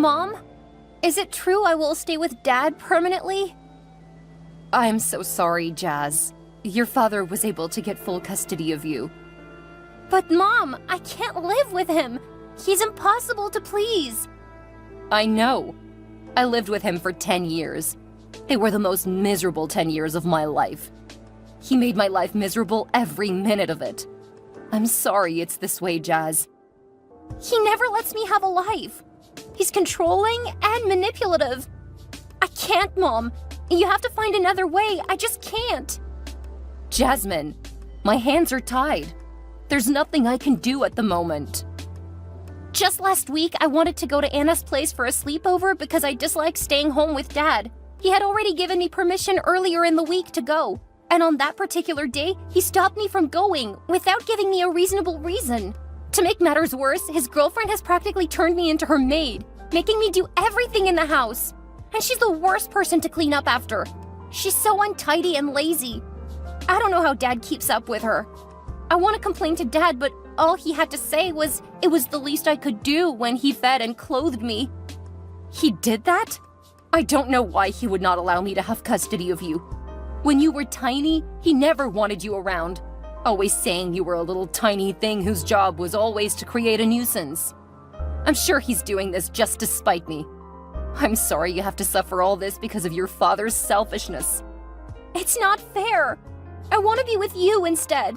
Mom? Is it true I will stay with Dad permanently? I'm so sorry, Jazz. Your father was able to get full custody of you. But Mom, I can't live with him. He's impossible to please. I know. I lived with him for 10 years. They were the most miserable 10 years of my life. He made my life miserable every minute of it. I'm sorry it's this way, Jazz. He never lets me have a life. He's controlling and manipulative. I can't, Mom. You have to find another way. I just can't. Jasmine, my hands are tied. There's nothing I can do at the moment. Just last week, I wanted to go to Anna's place for a sleepover because I disliked staying home with Dad. He had already given me permission earlier in the week to go. And on that particular day, he stopped me from going without giving me a reasonable reason. To make matters worse, his girlfriend has practically turned me into her maid, making me do everything in the house. And she's the worst person to clean up after. She's so untidy and lazy. I don't know how Dad keeps up with her. I want to complain to Dad, but all he had to say was it was the least I could do when he fed and clothed me. He did that? I don't know why he would not allow me to have custody of you. When you were tiny, he never wanted you around, always saying you were a little tiny thing whose job was always to create a nuisance. I'm sure he's doing this just to spite me. I'm sorry you have to suffer all this because of your father's selfishness. It's not fair. I want to be with you instead.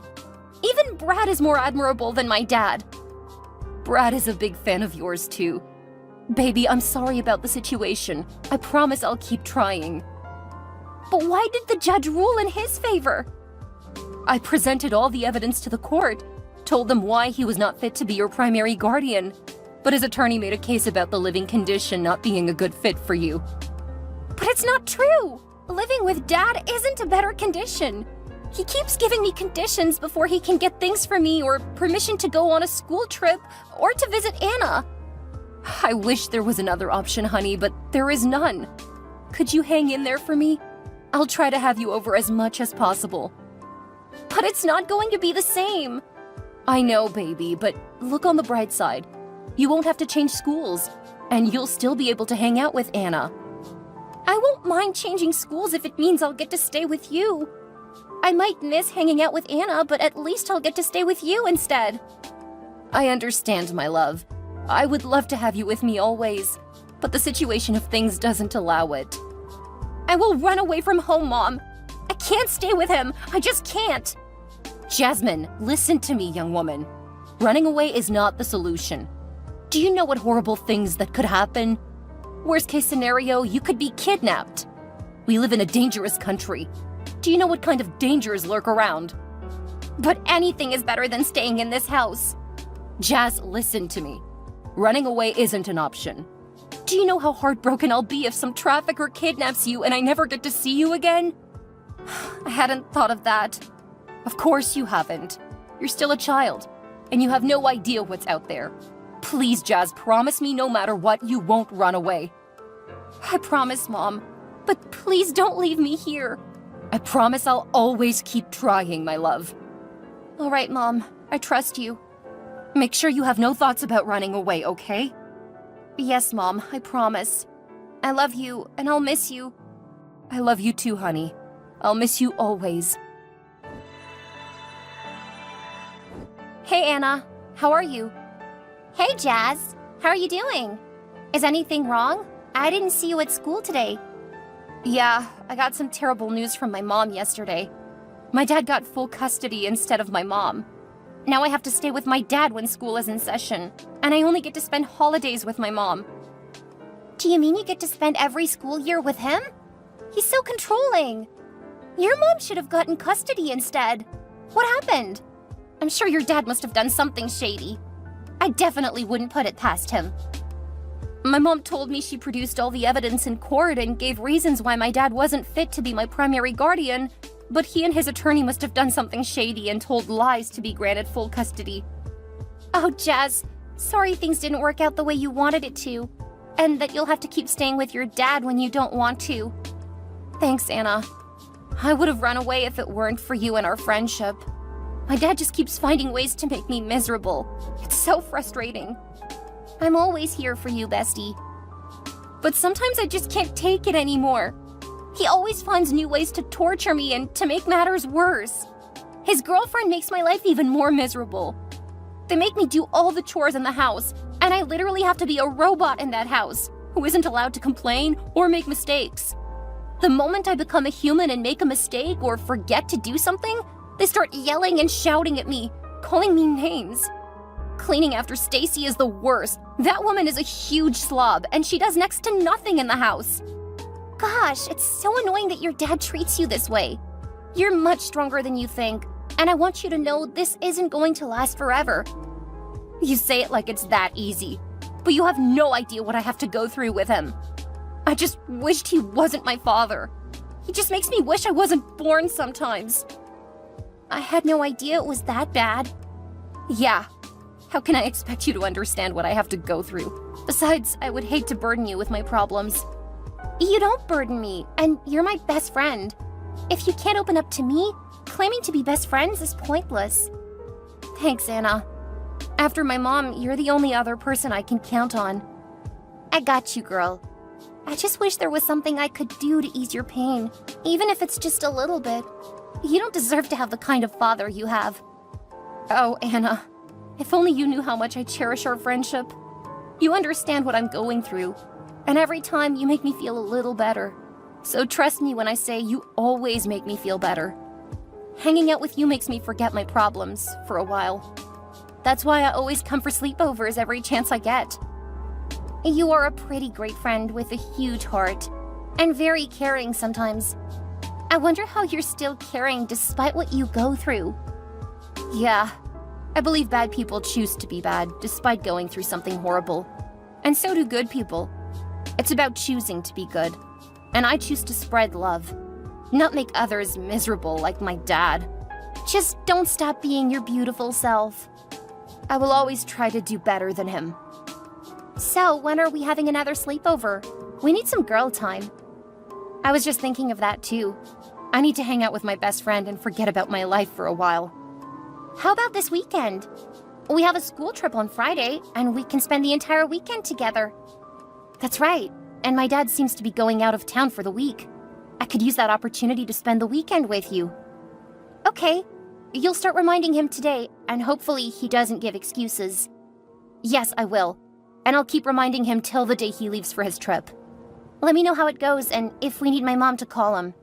Even Brad is more admirable than my dad. Brad is a big fan of yours too. Baby, I'm sorry about the situation. I promise I'll keep trying. But why did the judge rule in his favor? I presented all the evidence to the court, told them why he was not fit to be your primary guardian, but his attorney made a case about the living condition not being a good fit for you. But it's not true! Living with Dad isn't a better condition. He keeps giving me conditions before he can get things for me or permission to go on a school trip or to visit Anna. I wish there was another option, honey, but there is none. Could you hang in there for me? I'll try to have you over as much as possible. But it's not going to be the same. I know, baby, but look on the bright side. You won't have to change schools, and you'll still be able to hang out with Anna. I won't mind changing schools if it means I'll get to stay with you. I might miss hanging out with Anna, but at least I'll get to stay with you instead. I understand, my love. I would love to have you with me always, but the situation of things doesn't allow it. I will run away from home, Mom. I can't stay with him. I just can't. Jasmine, listen to me, young woman. Running away is not the solution. Do you know what horrible things that could happen? Worst case scenario, you could be kidnapped. We live in a dangerous country. Do you know what kind of dangers lurk around? But anything is better than staying in this house. Jazz, listen to me. Running away isn't an option. Do you know how heartbroken I'll be if some trafficker kidnaps you and I never get to see you again? I hadn't thought of that. Of course you haven't. You're still a child, and you have no idea what's out there. Please, Jazz, promise me no matter what, you won't run away. I promise, Mom. But please don't leave me here. I promise I'll always keep trying, my love. All right, Mom. I trust you. Make sure you have no thoughts about running away, okay? Yes, Mom, I promise. I love you, and I'll miss you. I love you too, honey. I'll miss you always. Hey, Anna. How are you? Hey, Jazz. How are you doing? Is anything wrong? I didn't see you at school today. Yeah, I got some terrible news from my mom yesterday. My dad got full custody instead of my mom. Now I have to stay with my dad when school is in session, and I only get to spend holidays with my mom. Do you mean you get to spend every school year with him? He's so controlling. Your mom should have gotten custody instead. What happened? I'm sure your dad must have done something shady. I definitely wouldn't put it past him. My mom told me she produced all the evidence in court and gave reasons why my dad wasn't fit to be my primary guardian, but he and his attorney must have done something shady and told lies to be granted full custody. Oh, Jazz, sorry things didn't work out the way you wanted it to, and that you'll have to keep staying with your dad when you don't want to. Thanks, Anna. I would have run away if it weren't for you and our friendship. My dad just keeps finding ways to make me miserable. It's so frustrating. I'm always here for you, bestie. But sometimes I just can't take it anymore. He always finds new ways to torture me and to make matters worse. His girlfriend makes my life even more miserable. They make me do all the chores in the house, and I literally have to be a robot in that house, who isn't allowed to complain or make mistakes. The moment I become a human and make a mistake or forget to do something, they start yelling and shouting at me, calling me names. Cleaning after Stacy is the worst. That woman is a huge slob, and she does next to nothing in the house. Gosh, it's so annoying that your dad treats you this way. You're much stronger than you think, and I want you to know this isn't going to last forever. You say it like it's that easy, but you have no idea what I have to go through with him. I just wished he wasn't my father. He just makes me wish I wasn't born sometimes. I had no idea it was that bad. Yeah, how can I expect you to understand what I have to go through? Besides, I would hate to burden you with my problems. You don't burden me, and you're my best friend. If you can't open up to me, claiming to be best friends is pointless. Thanks, Anna. After my mom, you're the only other person I can count on. I got you, girl. I just wish there was something I could do to ease your pain, even if it's just a little bit. You don't deserve to have the kind of father you have. Oh, Anna, if only you knew how much I cherish our friendship. You understand what I'm going through, and every time you make me feel a little better. So trust me when I say you always make me feel better. Hanging out with you makes me forget my problems for a while. That's why I always come for sleepovers every chance I get. You are a pretty great friend with a huge heart, and very caring sometimes. I wonder how you're still caring despite what you go through. Yeah, I believe bad people choose to be bad despite going through something horrible. And so do good people. It's about choosing to be good. And I choose to spread love, not make others miserable like my dad. Just don't stop being your beautiful self. I will always try to do better than him. So, when are we having another sleepover? We need some girl time. I was just thinking of that too. I need to hang out with my best friend and forget about my life for a while. How about this weekend? We have a school trip on Friday, and we can spend the entire weekend together. That's right, and my dad seems to be going out of town for the week. I could use that opportunity to spend the weekend with you. Okay, you'll start reminding him today, and hopefully he doesn't give excuses. Yes, I will, and I'll keep reminding him till the day he leaves for his trip. Let me know how it goes, and if we need my mom to call him.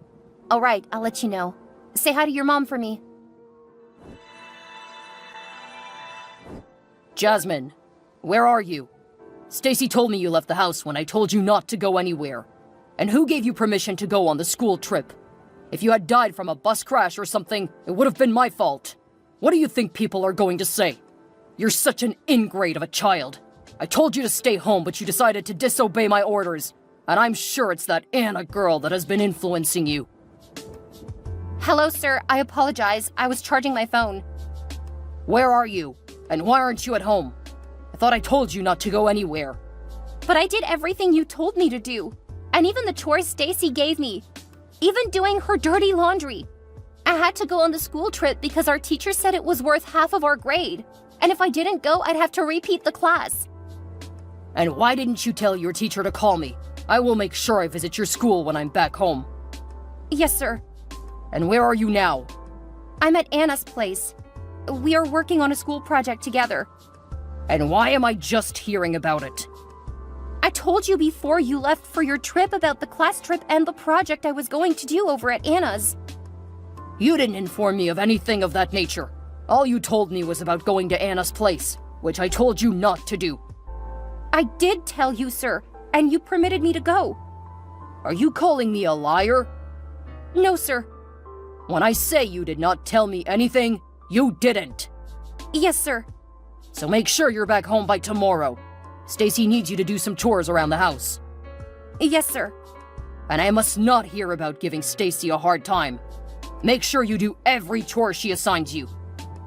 All right, I'll let you know. Say hi to your mom for me. Jasmine, where are you? Stacy told me you left the house when I told you not to go anywhere. And who gave you permission to go on the school trip? If you had died from a bus crash or something, it would have been my fault. What do you think people are going to say? You're such an ingrate of a child. I told you to stay home, but you decided to disobey my orders. And I'm sure it's that Anna girl that has been influencing you. Hello, sir. I apologize. I was charging my phone. Where are you? And why aren't you at home? I thought I told you not to go anywhere. But I did everything you told me to do. And even the chores Stacy gave me. Even doing her dirty laundry. I had to go on the school trip because our teacher said it was worth half of our grade. And if I didn't go, I'd have to repeat the class. And why didn't you tell your teacher to call me? I will make sure I visit your school when I'm back home. Yes, sir. And where are you now? I'm at Anna's place. We are working on a school project together. And why am I just hearing about it? I told you before you left for your trip about the class trip and the project I was going to do over at Anna's. You didn't inform me of anything of that nature. All you told me was about going to Anna's place, which I told you not to do. I did tell you, sir, and you permitted me to go. Are you calling me a liar? No, sir. When I say you did not tell me anything, you didn't. Yes, sir. So make sure you're back home by tomorrow. Stacy needs you to do some chores around the house. Yes, sir. And I must not hear about giving Stacy a hard time. Make sure you do every chore she assigns you.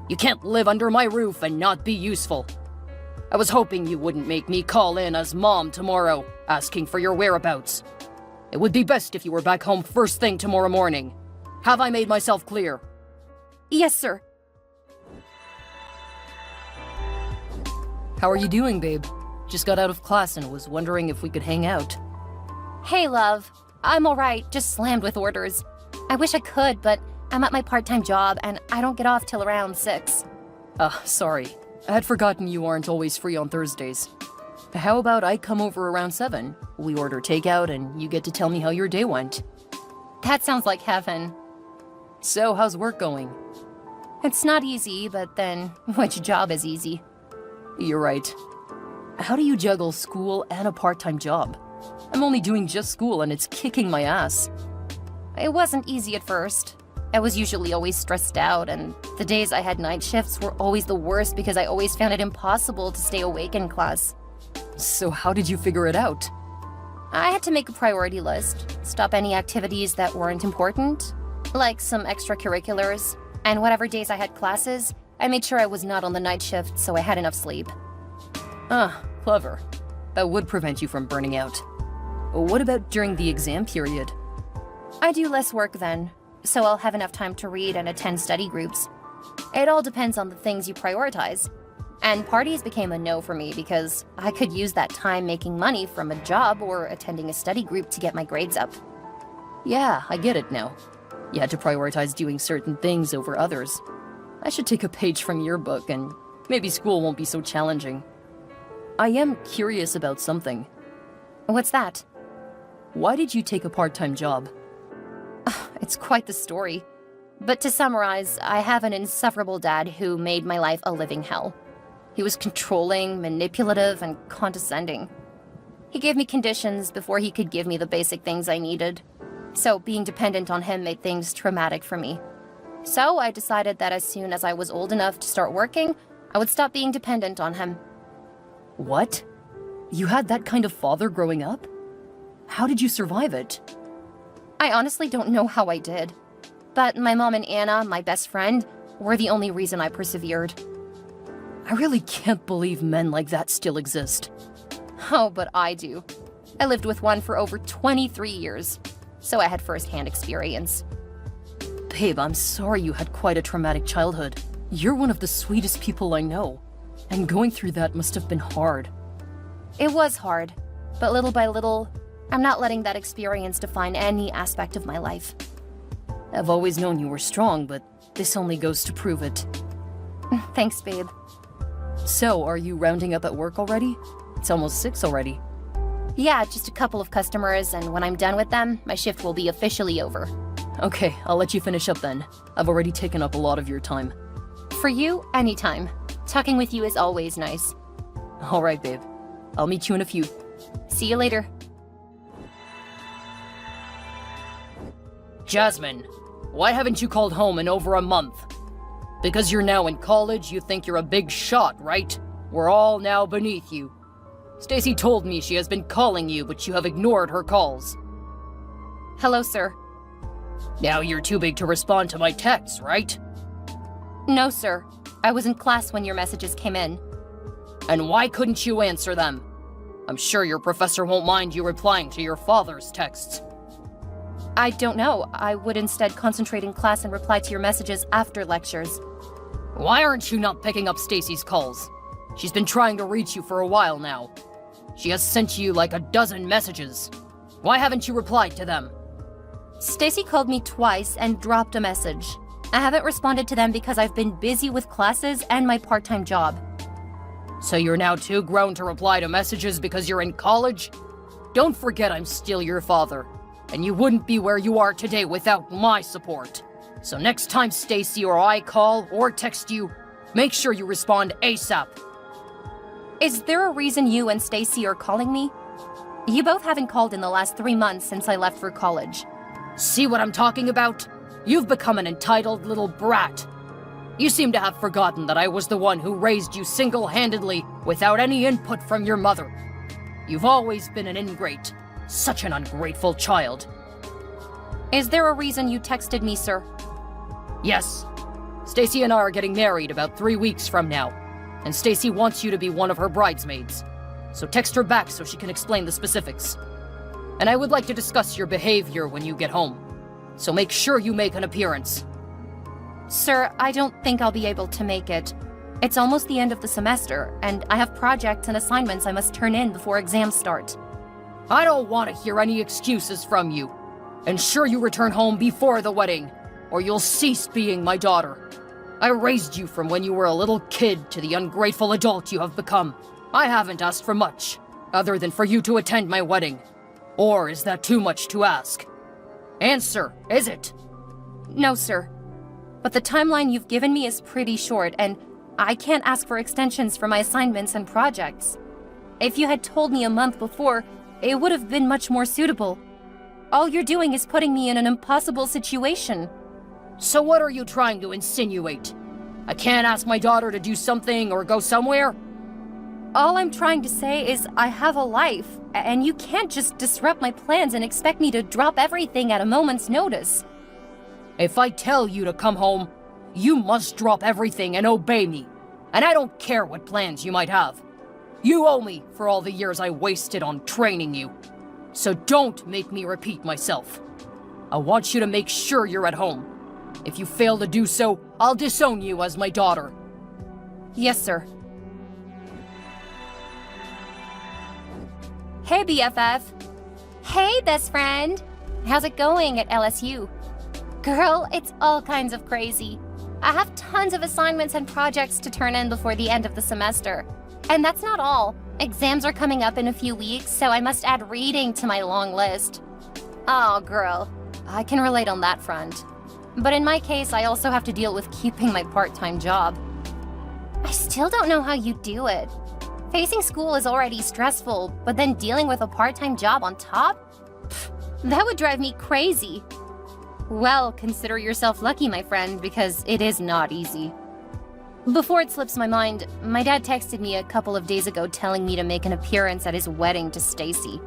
You can't live under my roof and not be useful. I was hoping you wouldn't make me call in as mom tomorrow, asking for your whereabouts. It would be best if you were back home first thing tomorrow morning. Have I made myself clear? Yes, sir. How are you doing, babe? Just got out of class and was wondering if we could hang out. Hey, love. I'm alright, just slammed with orders. I wish I could, but I'm at my part-time job and I don't get off till around 6. Sorry. I had forgotten you aren't always free on Thursdays. How about I come over around 7? We order takeout and you get to tell me how your day went. That sounds like heaven. So, how's work going? It's not easy, but then, which job is easy? You're right. How do you juggle school and a part-time job? I'm only doing just school and it's kicking my ass. It wasn't easy at first. I was usually always stressed out, and the days I had night shifts were always the worst because I always found it impossible to stay awake in class. So how did you figure it out? I had to make a priority list, stop any activities that weren't important, like some extracurriculars, and whatever days I had classes, I made sure I was not on the night shift so I had enough sleep. Clever. That would prevent you from burning out. What about during the exam period? I do less work then, so I'll have enough time to read and attend study groups. It all depends on the things you prioritize. And parties became a no for me because I could use that time making money from a job or attending a study group to get my grades up. Yeah, I get it now. You had to prioritize doing certain things over others. I should take a page from your book and maybe school won't be so challenging. I am curious about something. What's that? Why did you take a part-time job? It's quite the story. But to summarize, I have an insufferable dad who made my life a living hell. He was controlling, manipulative, and condescending. He gave me conditions before he could give me the basic things I needed. So being dependent on him made things traumatic for me. So I decided that as soon as I was old enough to start working, I would stop being dependent on him. What? You had that kind of father growing up? How did you survive it? I honestly don't know how I did. But my mom and Anna, my best friend, were the only reason I persevered. I really can't believe men like that still exist. Oh, but I do. I lived with one for over 23 years, so I had first-hand experience. Babe, I'm sorry you had quite a traumatic childhood. You're one of the sweetest people I know, and going through that must have been hard. It was hard, but little by little, I'm not letting that experience define any aspect of my life. I've always known you were strong, but this only goes to prove it. Thanks, babe. So, are you rounding up at work already? It's almost 6 already. Yeah, just a couple of customers, and when I'm done with them, my shift will be officially over. Okay, I'll let you finish up then. I've already taken up a lot of your time. For you, anytime. Talking with you is always nice. Alright, babe. I'll meet you in a few. See you later. Jasmine, why haven't you called home in over a month? Because you're now in college, you think you're a big shot, right? We're all now beneath you. Stacy told me she has been calling you, but you have ignored her calls. Hello, sir. Now you're too big to respond to my texts, right? No, sir. I was in class when your messages came in. And why couldn't you answer them? I'm sure your professor won't mind you replying to your father's texts. I don't know. I would instead concentrate in class and reply to your messages after lectures. Why aren't you not picking up Stacy's calls? She's been trying to reach you for a while now. She has sent you like a dozen messages. Why haven't you replied to them? Stacy called me twice and dropped a message. I haven't responded to them because I've been busy with classes and my part-time job. So you're now too grown to reply to messages because you're in college? Don't forget I'm still your father, and you wouldn't be where you are today without my support. So next time Stacy or I call or text you, make sure you respond ASAP. Is there a reason you and Stacy are calling me? You both haven't called in the last 3 months since I left for college. See what I'm talking about? You've become an entitled little brat. You seem to have forgotten that I was the one who raised you single-handedly without any input from your mother. You've always been an ingrate. Such an ungrateful child. Is there a reason you texted me, sir? Yes. Stacy and I are getting married about 3 weeks from now, and Stacy wants you to be one of her bridesmaids. So text her back so she can explain the specifics. And I would like to discuss your behavior when you get home. So make sure you make an appearance. Sir, I don't think I'll be able to make it. It's almost the end of the semester, and I have projects and assignments I must turn in before exams start. I don't want to hear any excuses from you. Ensure you return home before the wedding, or you'll cease being my daughter. I raised you from when you were a little kid to the ungrateful adult you have become. I haven't asked for much, other than for you to attend my wedding. Or is that too much to ask? Answer, is it? No, sir. But the timeline you've given me is pretty short, and I can't ask for extensions for my assignments and projects. If you had told me a month before, it would have been much more suitable. All you're doing is putting me in an impossible situation. So what are you trying to insinuate? I can't ask my daughter to do something or go somewhere? All I'm trying to say is I have a life, and you can't just disrupt my plans and expect me to drop everything at a moment's notice. If I tell you to come home, you must drop everything and obey me. And I don't care what plans you might have. You owe me for all the years I wasted on training you. So don't make me repeat myself. I want you to make sure you're at home. If you fail to do so, I'll disown you as my daughter. Yes, sir. Hey, BFF. Hey, best friend. How's it going at LSU? Girl, it's all kinds of crazy. I have tons of assignments and projects to turn in before the end of the semester. And that's not all. Exams are coming up in a few weeks, so I must add reading to my long list. Oh, girl. I can relate on that front. But in my case, I also have to deal with keeping my part-time job. I still don't know how you do it. Facing school is already stressful, but then dealing with a part-time job on top? Pfft, that would drive me crazy. Well, consider yourself lucky, my friend, because it is not easy. Before it slips my mind, my dad texted me a couple of days ago telling me to make an appearance at his wedding to Stacy.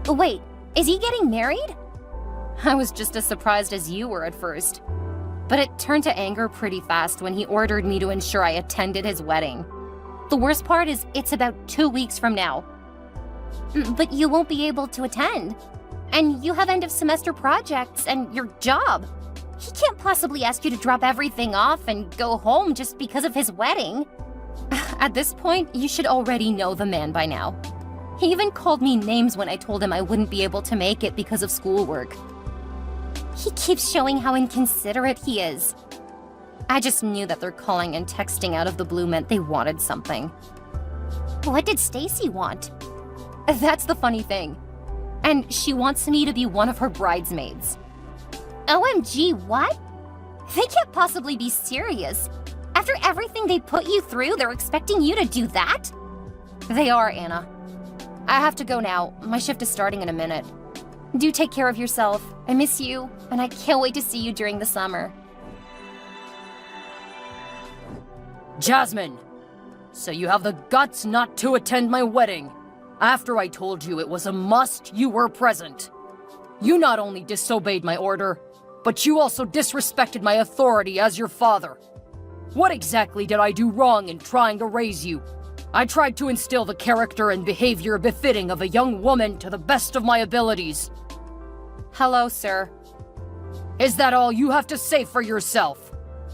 Wait, is he getting married? I was just as surprised as you were at first. But it turned to anger pretty fast when he ordered me to ensure I attended his wedding. The worst part is it's about 2 weeks from now. But you won't be able to attend. And you have end-of-semester projects and your job. He can't possibly ask you to drop everything off and go home just because of his wedding. At this point, you should already know the man by now. He even called me names when I told him I wouldn't be able to make it because of schoolwork. He keeps showing how inconsiderate he is. I just knew that their calling and texting out of the blue meant they wanted something. What did Stacy want? That's the funny thing. And she wants me to be one of her bridesmaids. OMG, what? They can't possibly be serious. After everything they put you through, they're expecting you to do that? They are, Anna. I have to go now. My shift is starting in a minute. Do take care of yourself. I miss you, and I can't wait to see you during the summer. Jasmine! So you have the guts not to attend my wedding. After I told you it was a must, you were present. You not only disobeyed my order, but you also disrespected my authority as your father. What exactly did I do wrong in trying to raise you? I tried to instill the character and behavior befitting of a young woman to the best of my abilities. Hello, sir. Is that all you have to say for yourself?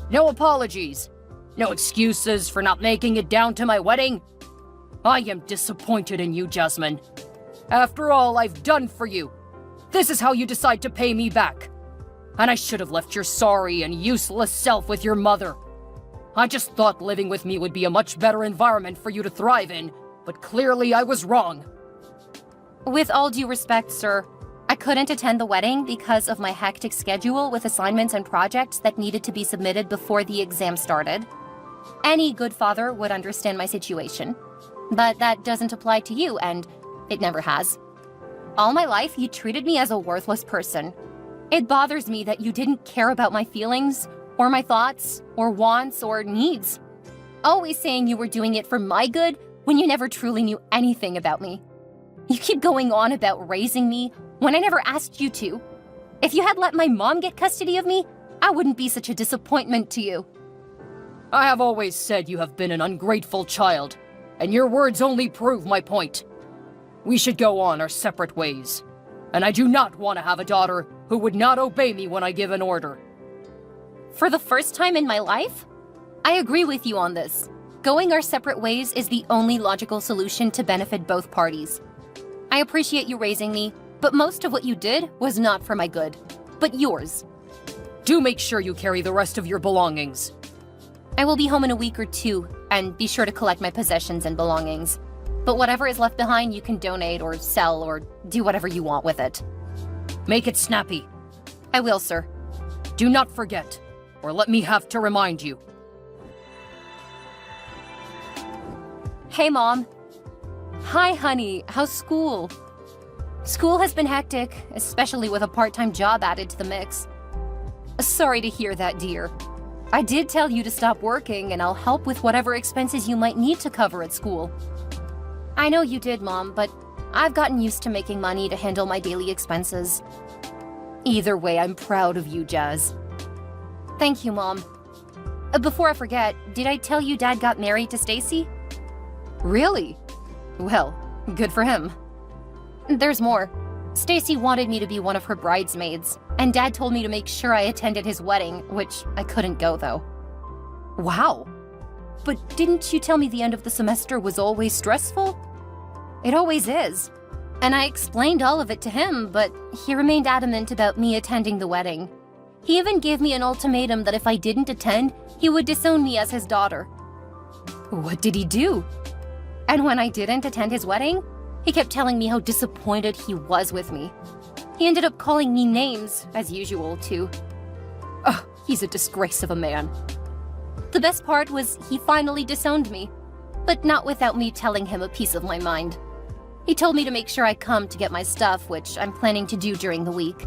No apologies? No excuses for not making it down to my wedding? I am disappointed in you, Jasmine. After all I've done for you, this is how you decide to pay me back. And I should have left your sorry and useless self with your mother. I just thought living with me would be a much better environment for you to thrive in, but clearly I was wrong. With all due respect, sir, I couldn't attend the wedding because of my hectic schedule with assignments and projects that needed to be submitted before the exam started. Any good father would understand my situation. But that doesn't apply to you, and it never has. All my life, you treated me as a worthless person. It bothers me that you didn't care about my feelings, or my thoughts, or wants, or needs. Always saying you were doing it for my good when you never truly knew anything about me. You keep going on about raising me when I never asked you to. If you had let my mom get custody of me, I wouldn't be such a disappointment to you. I have always said you have been an ungrateful child, and your words only prove my point. We should go on our separate ways, and I do not want to have a daughter who would not obey me when I give an order. For the first time in my life, I agree with you on this. Going our separate ways is the only logical solution to benefit both parties. I appreciate you raising me, but most of what you did was not for my good, but yours. Do make sure you carry the rest of your belongings. I will be home in a week or two, and be sure to collect my possessions and belongings. But whatever is left behind you can donate or sell or do whatever you want with it. Make it snappy. I will, sir. Do not forget, or let me have to remind you. Hey, Mom. Hi, honey. How's school? School has been hectic, especially with a part-time job added to the mix. Sorry to hear that, dear. I did tell you to stop working, and I'll help with whatever expenses you might need to cover at school. I know you did, Mom, but I've gotten used to making money to handle my daily expenses. Either way, I'm proud of you, Jazz. Thank you, Mom. Before I forget, did I tell you Dad got married to Stacy? Really? Well, good for him. There's more. Stacy wanted me to be one of her bridesmaids, and Dad told me to make sure I attended his wedding, which I couldn't go, though. Wow. But didn't you tell me the end of the semester was always stressful? It always is. And I explained all of it to him, but he remained adamant about me attending the wedding. He even gave me an ultimatum that if I didn't attend, he would disown me as his daughter. What did he do? And when I didn't attend his wedding, he kept telling me how disappointed he was with me. He ended up calling me names, as usual, too. Ugh, he's a disgrace of a man. The best part was he finally disowned me, but not without me telling him a piece of my mind. He told me to make sure I come to get my stuff, which I'm planning to do during the week.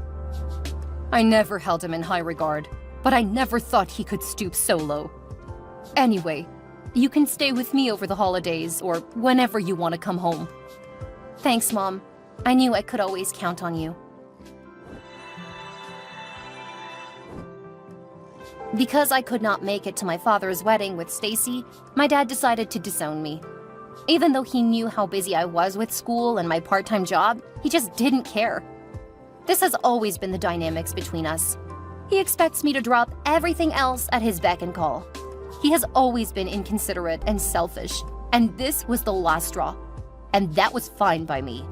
I never held him in high regard, but I never thought he could stoop so low. Anyway, you can stay with me over the holidays or whenever you want to come home. Thanks, Mom. I knew I could always count on you. Because I could not make it to my father's wedding with Stacy, my dad decided to disown me. Even though he knew how busy I was with school and my part-time job, he just didn't care. This has always been the dynamics between us. He expects me to drop everything else at his beck and call. He has always been inconsiderate and selfish, and this was the last straw. And that was fine by me.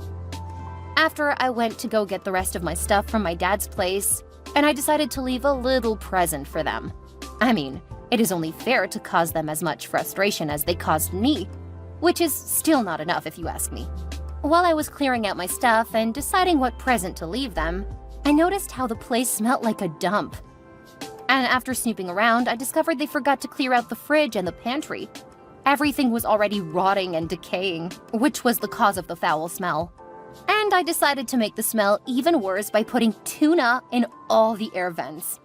After I went to go get the rest of my stuff from my dad's place, and I decided to leave a little present for them. I mean, it is only fair to cause them as much frustration as they caused me, which is still not enough if you ask me. While I was clearing out my stuff and deciding what present to leave them, I noticed how the place smelled like a dump. And after snooping around, I discovered they forgot to clear out the fridge and the pantry. Everything was already rotting and decaying, which was the cause of the foul smell. And I decided to make the smell even worse by putting tuna in all the air vents.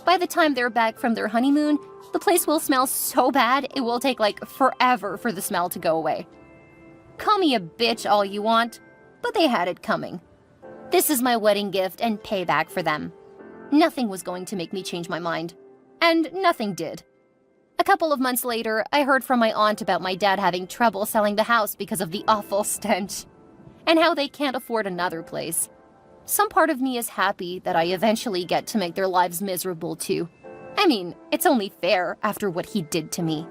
By the time they're back from their honeymoon, the place will smell so bad it will take like forever for the smell to go away. Call me a bitch all you want, but they had it coming. This is my wedding gift and payback for them. Nothing was going to make me change my mind. And nothing did. A couple of months later, I heard from my aunt about my dad having trouble selling the house because of the awful stench, and how they can't afford another place. Some part of me is happy that I eventually get to make their lives miserable too. I mean, it's only fair after what he did to me.